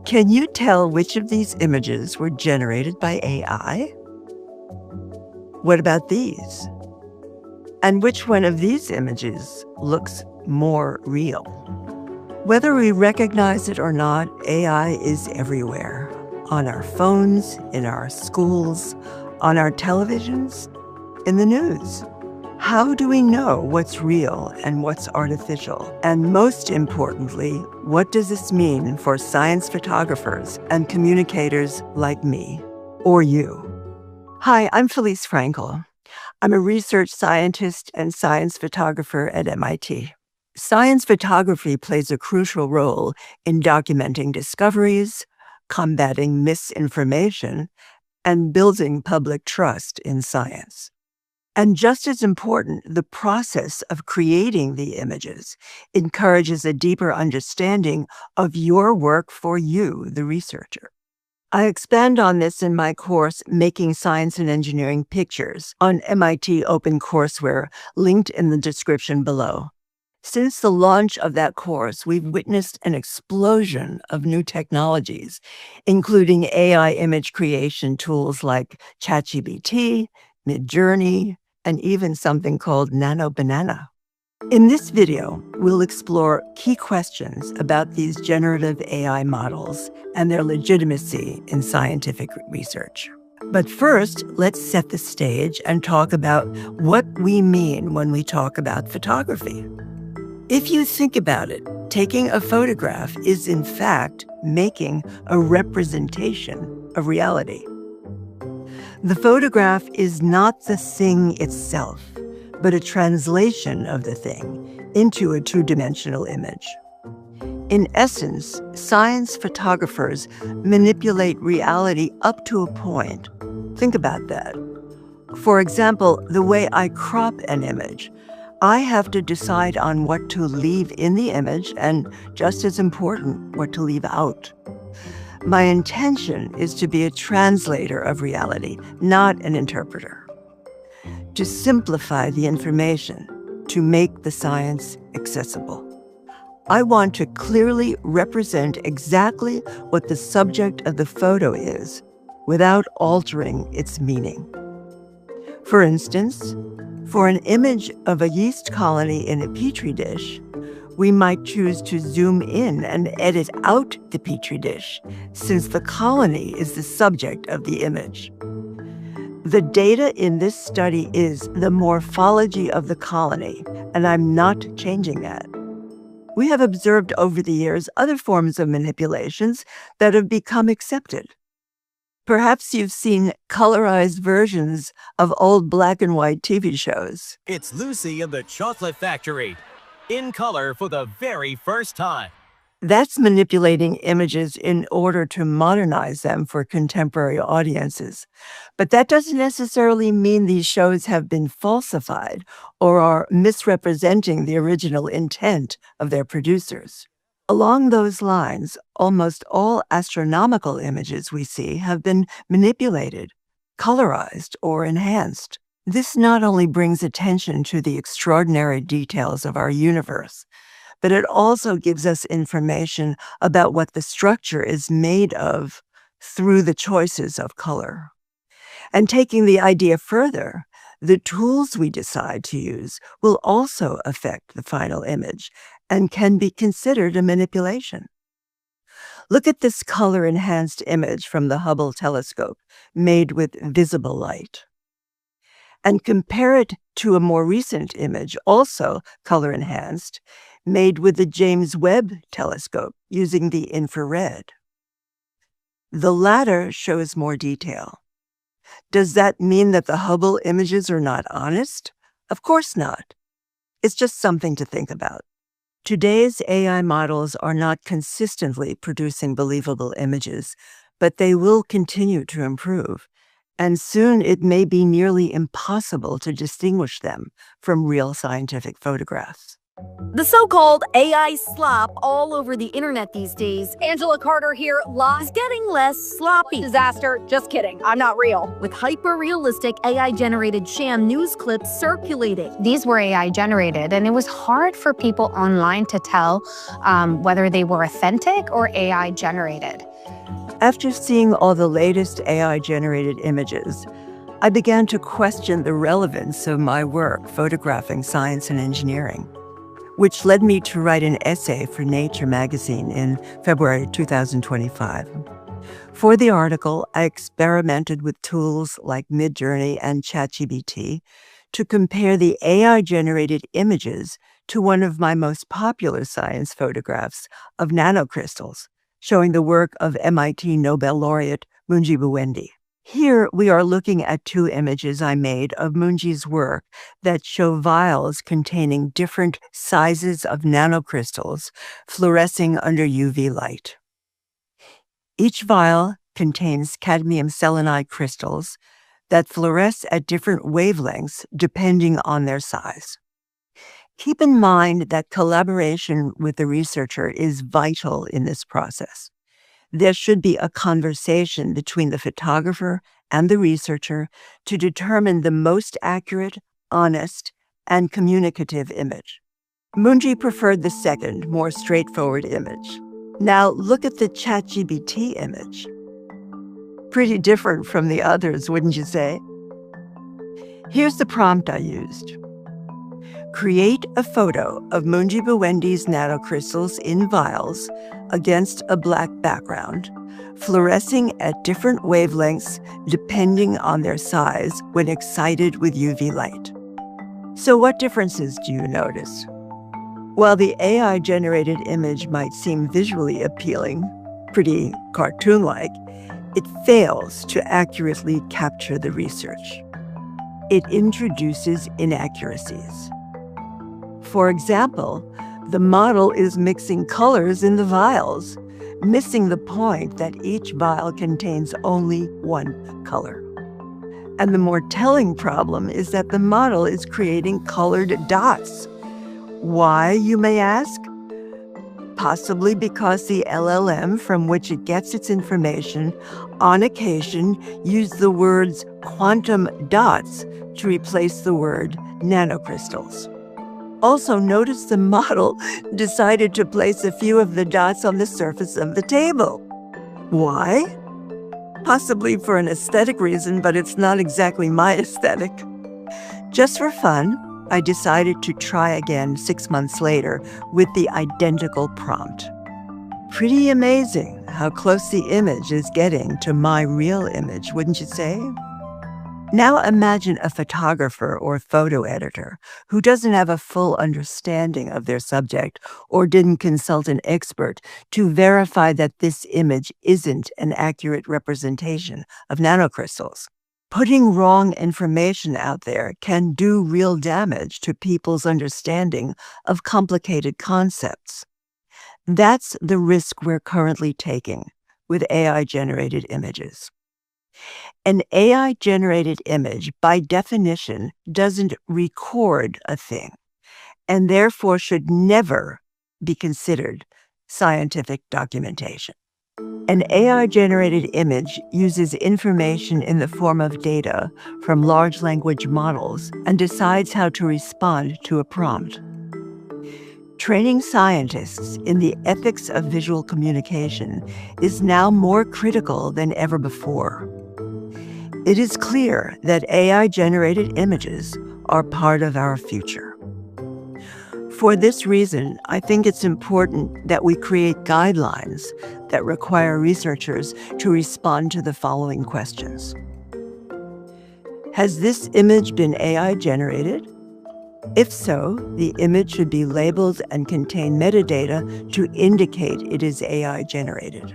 Can you tell which of these images were generated by AI? What about these? And which one of these images looks more real? Whether we recognize it or not, AI is everywhere. On our phones, in our schools, on our televisions, in the news. How do we know what's real and what's artificial? And most importantly, what does this mean for science photographers and communicators like me or you? Hi, I'm Felice Frankel. I'm a research scientist and science photographer at MIT. Science photography plays a crucial role in documenting discoveries, combating misinformation, and building public trust in science. And just as important, the process of creating the images encourages a deeper understanding of your work for you, the researcher. I expand on this in my course, Making Science and Engineering Pictures, on MIT OpenCourseWare, linked in the description below. Since the launch of that course, we've witnessed an explosion of new technologies, including AI image creation tools like ChatGPT, Midjourney, and even something called Nano Banana. In this video, we'll explore key questions about these generative AI models and their legitimacy in scientific research. But first, let's set the stage and talk about what we mean when we talk about photography. If you think about it, taking a photograph is in fact making a representation of reality. The photograph is not the thing itself, but a translation of the thing into a two-dimensional image. In essence, science photographers manipulate reality up to a point. Think about that. For example, the way I crop an image, I have to decide on what to leave in the image and, just as important, what to leave out. My intention is to be a translator of reality, not an interpreter. To simplify the information, to make the science accessible. I want to clearly represent exactly what the subject of the photo is without altering its meaning. For instance, for an image of a yeast colony in a petri dish, we might choose to zoom in and edit out the petri dish, since the colony is the subject of the image. The data in this study is the morphology of the colony, and I'm not changing that. We have observed over the years other forms of manipulations that have become accepted. Perhaps you've seen colorized versions of old black and white TV shows. It's Lucy and the Chocolate Factory, in color for the very first time. That's manipulating images in order to modernize them for contemporary audiences. But that doesn't necessarily mean these shows have been falsified or are misrepresenting the original intent of their producers. Along those lines, almost all astronomical images we see have been manipulated, colorized, or enhanced. This not only brings attention to the extraordinary details of our universe, but it also gives us information about what the structure is made of through the choices of color. And taking the idea further, the tools we decide to use will also affect the final image and can be considered a manipulation. Look at this color-enhanced image from the Hubble telescope, made with visible light. And compare it to a more recent image, also color-enhanced, made with the James Webb telescope using the infrared. The latter shows more detail. Does that mean that the Hubble images are not honest? Of course not. It's just something to think about. Today's AI models are not consistently producing believable images, but they will continue to improve. And soon it may be nearly impossible to distinguish them from real scientific photographs. The so-called AI slop all over the internet these days. Angela Carter here, Is getting less sloppy. disaster. Just kidding. I'm not real. With hyper-realistic AI-generated sham news clips circulating. These were AI generated, and it was hard for people online to tell whether they were authentic or AI generated. After seeing all the latest AI-generated images, I began to question the relevance of my work photographing science and engineering, which led me to write an essay for Nature magazine in February 2025. For the article, I experimented with tools like Midjourney and ChatGPT to compare the AI-generated images to one of my most popular science photographs of nanocrystals, showing the work of MIT Nobel laureate Munji Buwendi. Here, we are looking at two images I made of Munji's work that show vials containing different sizes of nanocrystals fluorescing under UV light. Each vial contains cadmium selenide crystals that fluoresce at different wavelengths depending on their size. Keep in mind that collaboration with the researcher is vital in this process. There should be a conversation between the photographer and the researcher to determine the most accurate, honest, and communicative image. Munji preferred the second, more straightforward image. Now look at the ChatGPT image. Pretty different from the others, wouldn't you say? Here's the prompt I used. Create a photo of Munji Buwendi's nanocrystals in vials against a black background, fluorescing at different wavelengths depending on their size when excited with UV light. So what differences do you notice? While the AI-generated image might seem visually appealing, pretty cartoon-like, it fails to accurately capture the research. It introduces inaccuracies. For example, the model is mixing colors in the vials, missing the point that each vial contains only one color. And the more telling problem is that the model is creating colored dots. Why, you may ask? Possibly because the LLM from which it gets its information on occasion used the words quantum dots to replace the word nanocrystals. Also, notice the model decided to place a few of the dots on the surface of the table. Why? Possibly for an aesthetic reason, but it's not exactly my aesthetic. Just for fun, I decided to try again 6 months later with the identical prompt. Pretty amazing how close the image is getting to my real image, wouldn't you say? Now imagine a photographer or photo editor who doesn't have a full understanding of their subject or didn't consult an expert to verify that this image isn't an accurate representation of nanocrystals. Putting wrong information out there can do real damage to people's understanding of complicated concepts. That's the risk we're currently taking with AI-generated images. An AI-generated image, by definition, doesn't record a thing, and therefore should never be considered scientific documentation. An AI-generated image uses information in the form of data from large language models and decides how to respond to a prompt. Training scientists in the ethics of visual communication is now more critical than ever before. It is clear that AI-generated images are part of our future. For this reason, I think it's important that we create guidelines that require researchers to respond to the following questions. Has this image been AI-generated? If so, the image should be labeled and contain metadata to indicate it is AI-generated.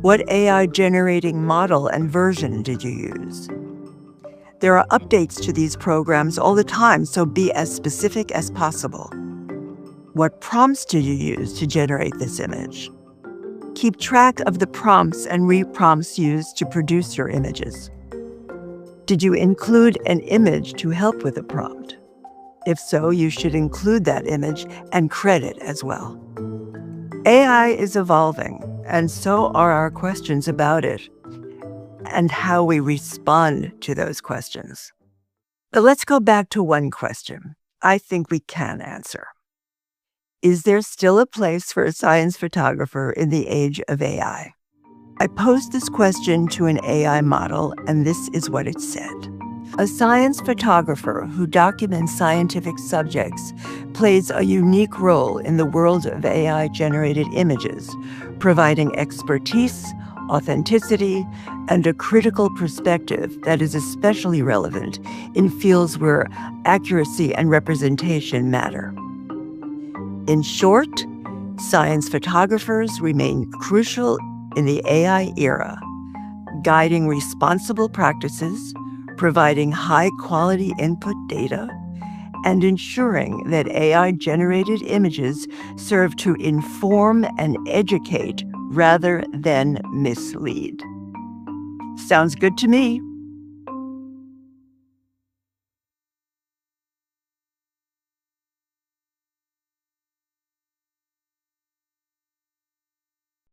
What AI-generating model and version did you use? There are updates to these programs all the time, so be as specific as possible. What prompts did you use to generate this image? Keep track of the prompts and reprompts used to produce your images. Did you include an image to help with a prompt? If so, you should include that image and credit as well. AI is evolving, and so are our questions about it and how we respond to those questions. But let's go back to one question I think we can answer. Is there still a place for a science photographer in the age of AI? I posed this question to an AI model, and this is what it said. A science photographer who documents scientific subjects plays a unique role in the world of AI-generated images, providing expertise, authenticity, and a critical perspective that is especially relevant in fields where accuracy and representation matter. In short, science photographers remain crucial in the AI era, guiding responsible practices, providing high-quality input data, and ensuring that AI-generated images serve to inform and educate rather than mislead. Sounds good to me.